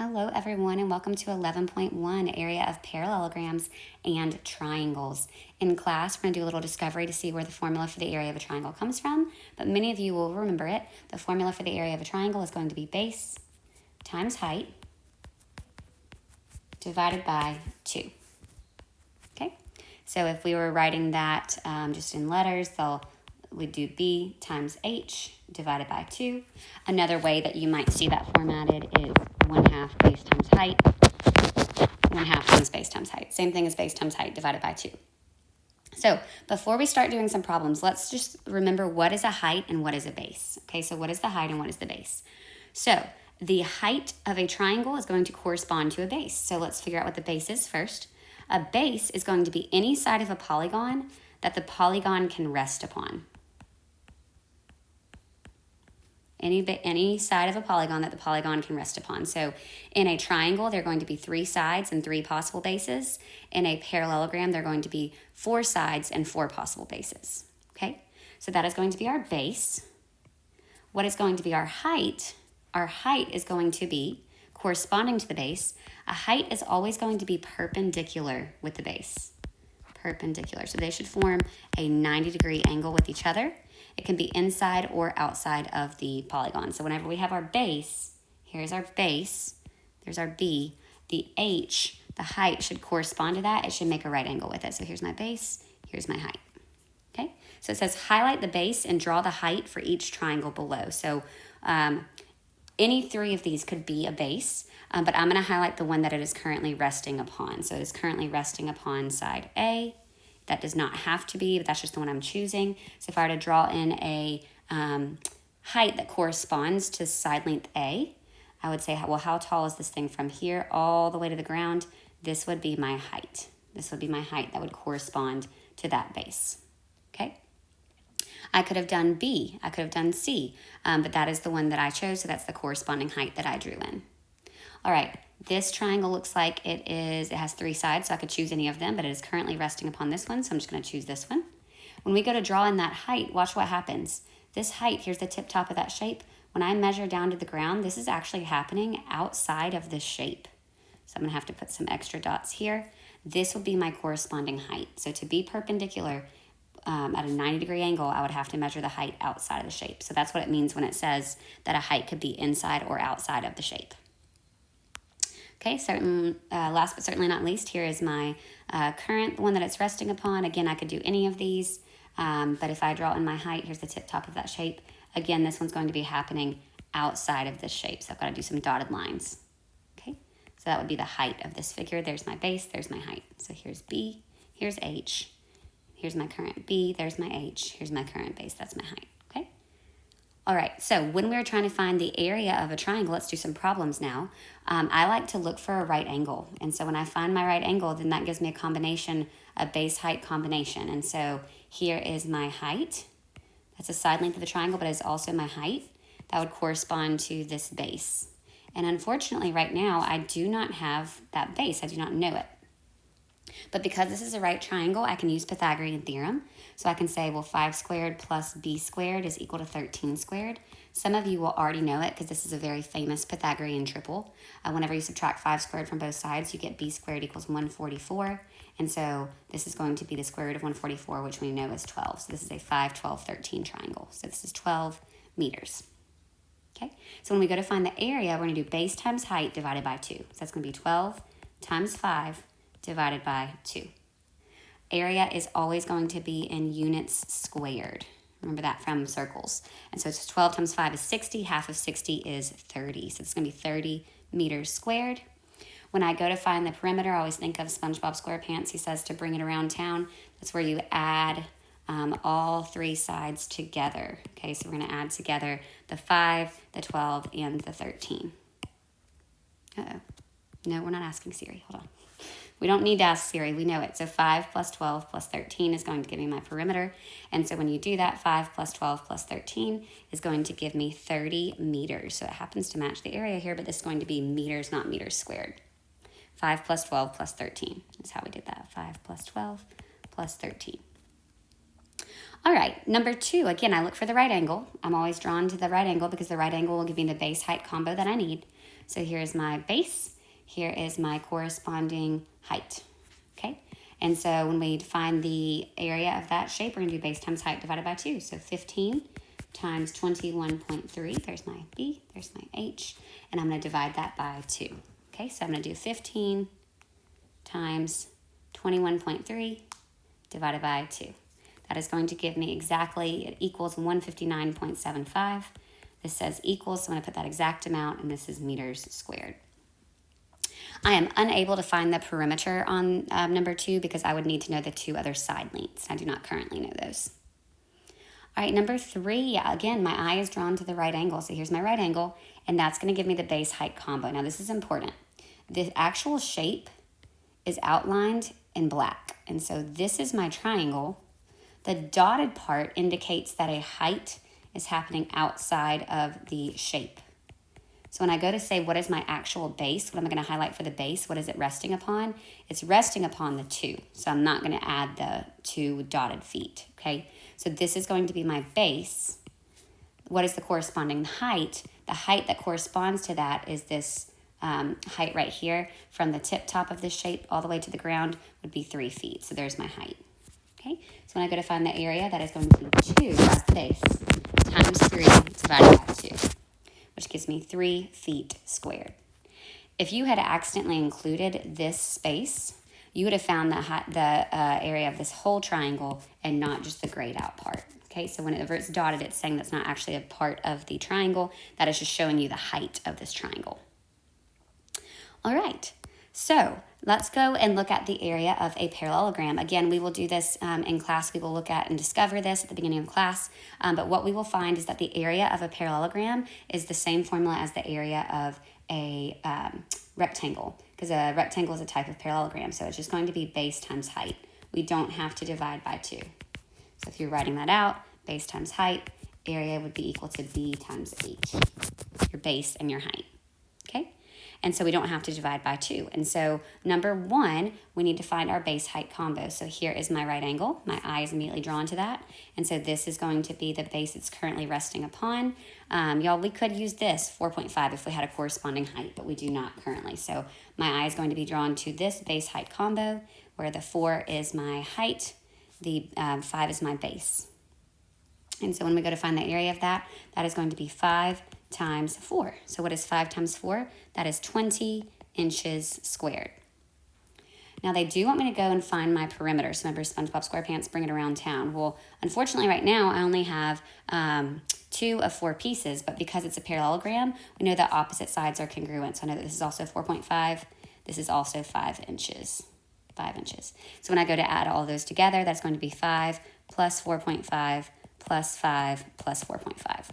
Hello everyone and welcome to 11.1 area of parallelograms and triangles. In class we're going to do a little discovery to see where the formula for the area of a triangle comes from, but many of you will remember it. The formula for the area of a triangle is going to be base times height divided by 2. Okay, so if we were writing that just in letters, we'd do b times h divided by 2. Another way that you might see that formatted is 1/2 base times height, 1/2 times base times height. Same thing as base times height divided by 2. So before we start doing some problems, let's just remember what is a height and what is a base. Okay, so what is the height and what is the base? So the height of a triangle is going to correspond to a base. So let's figure out what the base is first. A base is going to be any side of a polygon that the polygon can rest upon. Any side of a polygon that the polygon can rest upon. So in a triangle, there are going to be 3 sides and 3 possible bases. In a parallelogram, there are going to be 4 sides and 4 possible bases. Okay, so that is going to be our base. What is going to be our height? Our height is going to be corresponding to the base. A height is always going to be perpendicular with the base. Perpendicular. So they should form a 90-degree angle with each other. It can be inside or outside of the polygon. So whenever we have our base, here's our base, there's our B, the H, the height should correspond to that. It should make a right angle with it. So here's my base, here's my height. Okay, so it says highlight the base and draw the height for each triangle below. So any 3 of these could be a base, but I'm going to highlight the one that it is currently resting upon. So it is currently resting upon side A. That does not have to be, but that's just the one I'm choosing. So if I were to draw in a height that corresponds to side length A, I would say, well, how tall is this thing from here all the way to the ground? This would be my height. This would be my height that would correspond to that base. Okay? I could have done B. I could have done C, but that is the one that I chose, so that's the corresponding height that I drew in. All right. This triangle looks like it has 3 sides, so I could choose any of them, but it is currently resting upon this one, so I'm just going to choose this one. When we go to draw in that height, watch what happens. This height, here's the tip top of that shape. When I measure down to the ground, this is actually happening outside of this shape. So I'm going to have to put some extra dots here. This will be my corresponding height. So to be perpendicular at a 90-degree angle, I would have to measure the height outside of the shape. So that's what it means when it says that a height could be inside or outside of the shape. Okay, last but certainly not least, here is my current, the one that it's resting upon. Again, I could do any of these, but if I draw in my height, here's the tip top of that shape. Again, this one's going to be happening outside of this shape, so I've got to do some dotted lines. Okay, so that would be the height of this figure. There's my base, there's my height. So here's B, here's H, here's my current B, there's my H, here's my current base, that's my height. Okay. All right, so when we're trying to find the area of a triangle, let's do some problems now. I like to look for a right angle. And so when I find my right angle, then that gives me a combination, a base height combination. And so here is my height. That's a side length of the triangle, but it's also my height. That would correspond to this base. And unfortunately, right now, I do not have that base. I do not know it. But because this is a right triangle, I can use Pythagorean theorem. So I can say, well, 5 squared plus b squared is equal to 13 squared. Some of you will already know it because this is a very famous Pythagorean triple. Whenever you subtract 5 squared from both sides, you get b squared equals 144. And so this is going to be the square root of 144, which we know is 12. So this is a 5, 12, 13 triangle. So this is 12 meters. Okay, so when we go to find the area, we're going to do base times height divided by 2. So that's going to be 12 times 5 divided by 2. Area is always going to be in units squared. Remember that from circles. And so it's 12 times 5 is 60. Half of 60 is 30. So it's going to be 30 meters squared. When I go to find the perimeter, I always think of SpongeBob SquarePants. He says to bring it around town. That's where you add all 3 sides together. Okay, so we're going to add together the 5, the 12, and the 13. Uh-oh. No, we're not asking Siri. Hold on. We don't need to ask Siri. We know it. So 5 plus 12 plus 13 is going to give me my perimeter. And so when you do that, 5 plus 12 plus 13 is going to give me 30 meters. So it happens to match the area here, but this is going to be meters, not meters squared. 5 plus 12 plus 13 is how we did that. 5 plus 12 plus 13. All right, number 2, again, I look for the right angle. I'm always drawn to the right angle because the right angle will give me the base height combo that I need. So here's my base. Here is my corresponding height, okay? And so when we find the area of that shape, we're going to do base times height divided by 2. So 15 times 21.3, there's my B, there's my H, and I'm going to divide that by 2. Okay, so I'm going to do 15 times 21.3 divided by 2. That is going to give me exactly, it equals 159.75. This says equals, so I'm going to put that exact amount, and this is meters squared. I am unable to find the perimeter on number 2 because I would need to know the 2 other side lengths. I do not currently know those. All right, number 3, again, my eye is drawn to the right angle. So here's my right angle, and that's going to give me the base height combo. Now, this is important. The actual shape is outlined in black, and so this is my triangle. The dotted part indicates that a height is happening outside of the shape. So when I go to say, what is my actual base? What am I going to highlight for the base? What is it resting upon? It's resting upon the 2. So I'm not going to add the 2 dotted feet, okay? So this is going to be my base. What is the corresponding height? The height that corresponds to that is this height right here. From the tip top of this shape all the way to the ground would be 3 feet. So there's my height, okay? So when I go to find the area, that is going to be 2 as the base times 3 divided by 2. Which gives me 3 feet squared. If you had accidentally included this space, you would have found the area of this whole triangle and not just the grayed out part. Okay, so whenever it's dotted, it's saying that's not actually a part of the triangle. That is just showing you the height of this triangle. All right, so let's go and look at the area of a parallelogram. Again, we will do this in class. We will look at and discover this at the beginning of class. But what we will find is that the area of a parallelogram is the same formula as the area of a rectangle, because a rectangle is a type of parallelogram. So it's just going to be base times height. We don't have to divide by 2. So if you're writing that out, base times height, area would be equal to B times H, your base and your height. Okay? And so we don't have to divide by 2. And so number 1, we need to find our base height combo. So here is my right angle. My eye is immediately drawn to that. And so this is going to be the base it's currently resting upon. Y'all, we could use this 4.5 if we had a corresponding height, but we do not currently. So my eye is going to be drawn to this base height combo, where the 4 is my height, the 5 is my base. And so when we go to find the area of that, that is going to be 5 times 4. So what is 5 times 4? That is 20 inches squared. Now they do want me to go and find my perimeter. So remember SpongeBob SquarePants, bring it around town. Well, unfortunately right now I only have 2 of 4 pieces, but because it's a parallelogram, we know that opposite sides are congruent. So I know that this is also 4.5. This is also 5 inches. 5 inches. So when I go to add all those together, that's going to be 5 plus 4.5 plus 5 plus 4.5.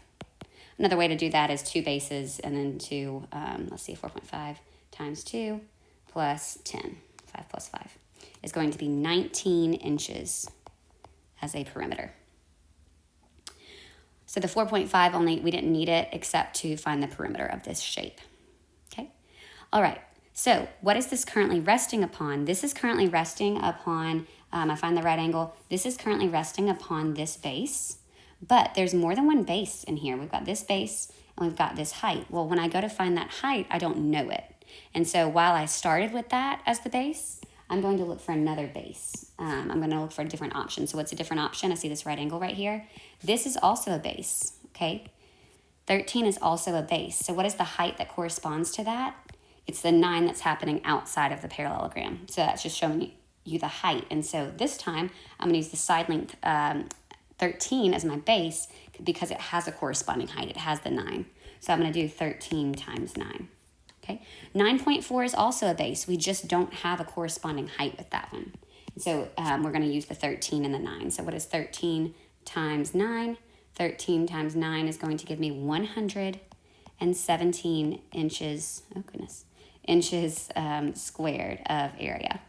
Another way to do that is 2 bases and then 2, let's see, 4.5 times 2 plus 10. 5 plus 5 is going to be 19 inches as a perimeter. So the 4.5 only, we didn't need it except to find the perimeter of this shape. Okay. All right. So what is this currently resting upon? This is currently resting upon, I find the right angle. This is currently resting upon this base. But there's more than one base in here. We've got this base and we've got this height. Well, when I go to find that height, I don't know it. And so while I started with that as the base, I'm going to look for another base. I'm going to look for a different option. So what's a different option? I see this right angle right here. This is also a base, okay? 13 is also a base. So what is the height that corresponds to that? It's the 9 that's happening outside of the parallelogram. So that's just showing you the height. And so this time, I'm going to use the side length 13 as my base because it has a corresponding height. It has the 9. So I'm going to do 13 times 9. Okay. 9.4 is also a base. We just don't have a corresponding height with that one. And so we're going to use the 13 and the 9. So what is 13 times 9? 13 times 9 is going to give me 117 inches, oh goodness, inches squared of area.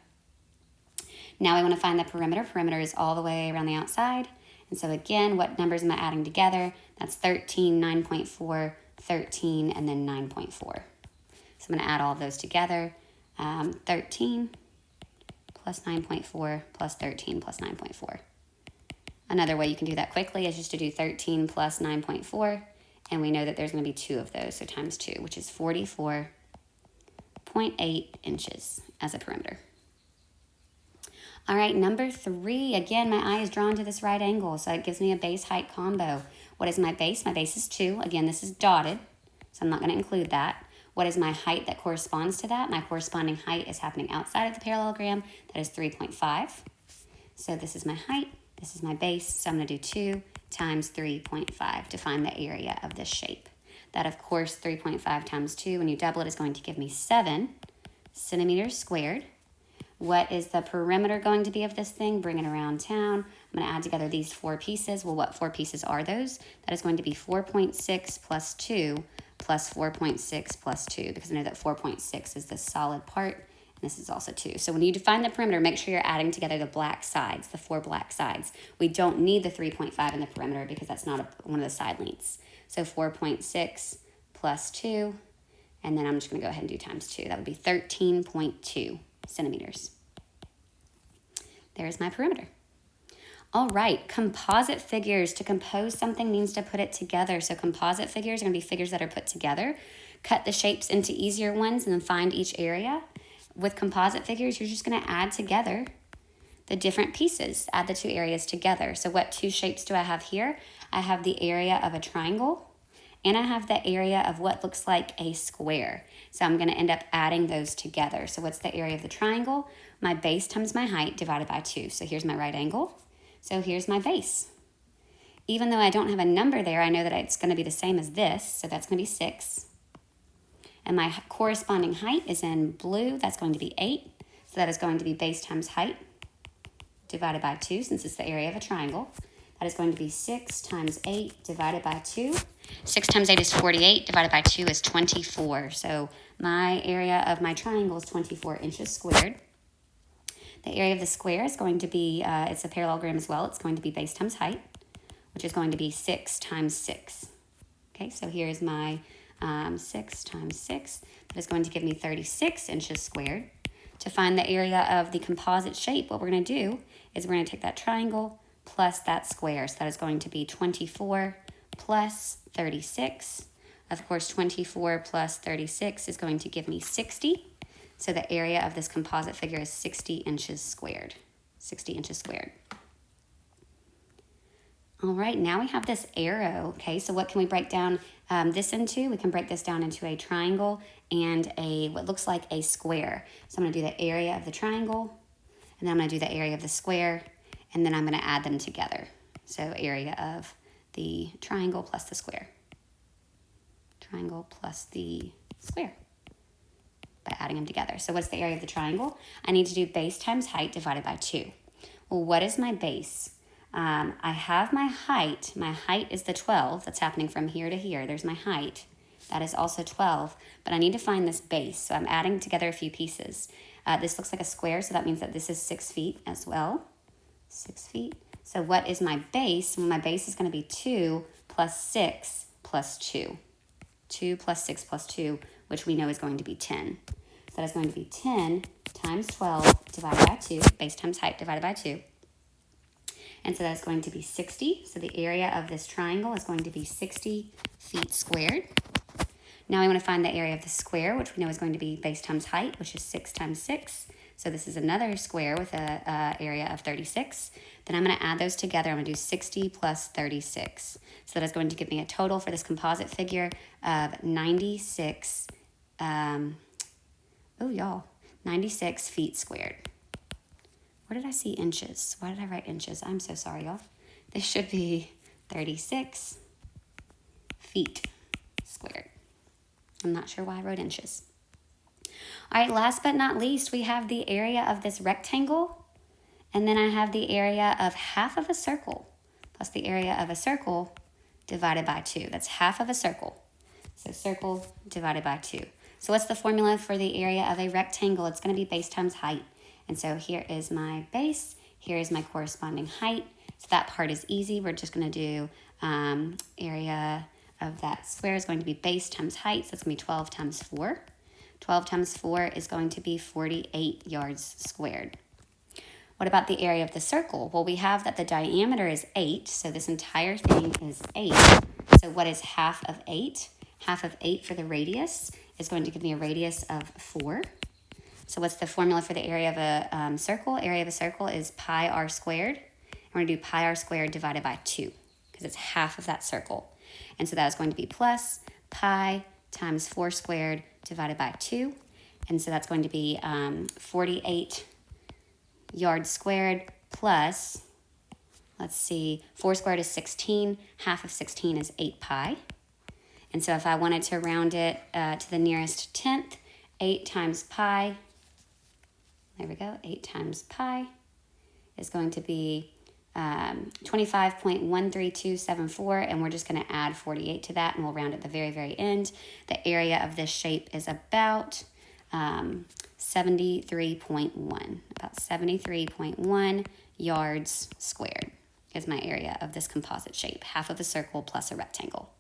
Now I want to find the perimeter. Perimeter is all the way around the outside. And so again, what numbers am I adding together? That's 13, 9.4, 13, and then 9.4. So I'm going to add all of those together. 13 plus 9.4 plus 13 plus 9.4. Another way you can do that quickly is just to do 13 plus 9.4 And we know that there's going to be 2 of those, so times 2, which is 44.8 inches as a perimeter. All right, number 3. Again, my eye is drawn to this right angle, so it gives me a base height combo. What is my base? My base is 2. Again, this is dotted, so I'm not going to include that. What is my height that corresponds to that? My corresponding height is happening outside of the parallelogram. That is 3.5. So this is my height. This is my base. So I'm going to do 2 times 3.5 to find the area of this shape. That, of course, 3.5 times 2, when you double it, is going to give me 7 centimeters squared. What is the perimeter going to be of this thing? Bring it around town. I'm going to add together these 4 pieces. Well, what 4 pieces are those? That is going to be 4.6 plus 2 plus 4.6 plus 2, because I know that 4.6 is the solid part, and this is also 2. So when you define the perimeter, make sure you're adding together the black sides, the 4 black sides. We don't need the 3.5 in the perimeter because that's not one of the side lengths. So 4.6 plus 2, and then I'm just going to go ahead and do times 2. That would be 13.2 centimeters. There's my perimeter. All right, composite figures. To compose something means to put it together. So composite figures are going to be figures that are put together. Cut the shapes into easier ones and then find each area. With composite figures, you're just going to add together the different pieces. Add the 2 areas together. So what 2 shapes do I have here? I have the area of a triangle, and I have the area of what looks like a square. So I'm going to end up adding those together. So what's the area of the triangle? My base times my height divided by 2. So here's my right angle. So here's my base. Even though I don't have a number there, I know that it's going to be the same as this. So that's going to be 6. And my corresponding height is in blue. That's going to be 8. So that is going to be base times height divided by 2, since it's the area of a triangle. That is going to be 6 times 8 divided by 2. 6 times 8 is 48, divided by 2 is 24. So my area of my triangle is 24 inches squared. The area of the square is going to be, it's a parallelogram as well. It's going to be base times height, which is going to be 6 times 6. Okay, so here's my 6 times 6. That is going to give me 36 inches squared. To find the area of the composite shape, what we're going to do is we're going to take that triangle plus that square. So that is going to be 24 plus 36. Of course, 24 plus 36 is going to give me 60. So the area of this composite figure is 60 inches squared. 60 inches squared. All right, now we have this arrow. Okay, so what can we break down this into? We can break this down into a triangle and what looks like a square. So I'm going to do the area of the triangle, and then I'm going to do the area of the square, and then I'm going to add them together. So area of the triangle plus the square. Triangle plus the square. By adding them together. So what's the area of the triangle? I need to do base times height divided by 2. Well, what is my base? I have my height. My height is the 12. That's happening from here to here. There's my height. That is also 12. But I need to find this base. So I'm adding together a few pieces. This looks like a square, so that means that this is 6 feet as well. 6 feet. So what is my base? Well, my base is going to be 2 plus 6 plus 2. 2 plus 6 plus 2, which we know is going to be 10. So that is going to be 10 times 12 divided by 2, base times height divided by 2. And so that's going to be 60. So the area of this triangle is going to be 60 feet squared. Now we want to find the area of the square, which we know is going to be base times height, which is 6 times 6. So this is another square with an area of 36. Then I'm going to add those together. I'm going to do 60 plus 36. So that is going to give me a total for this composite figure of 96, 96 feet squared. Where did I see inches? Why did I write inches? I'm so sorry, y'all. This should be 36 feet squared. I'm not sure why I wrote inches. All right, last but not least, we have the area of this rectangle, and then I have the area of half of a circle, plus the area of a circle divided by 2. That's half of a circle. So circle divided by 2. So what's the formula for the area of a rectangle? It's going to be base times height. And so here is my base. Here is my corresponding height. So that part is easy. We're just going to do area of that square is going to be base times height. So it's going to be 12 times 4. 12 times 4 is going to be 48 yards squared. What about the area of the circle? Well, we have that the diameter is 8, so this entire thing is 8 So what is half of 8? Half of 8 for the radius is going to give me a radius of 4. So what's the formula for the area of a circle? Area of a circle is pi r squared. We're going to do pi r squared divided by 2 because it's half of that circle. And so that is going to be plus pi times 4 squared divided by 2. And so that's going to be 48 yards squared plus, let's see, 4 squared is 16. Half of 16 is 8 pi. And so if I wanted to round it to the nearest tenth, 8 times pi, there we go, 8 times pi is going to be 25.13274, and we're just going to add 48 to that, and we'll round at the very, very end. The area of this shape is about 73.1 yards squared is my area of this composite shape, half of a circle plus a rectangle.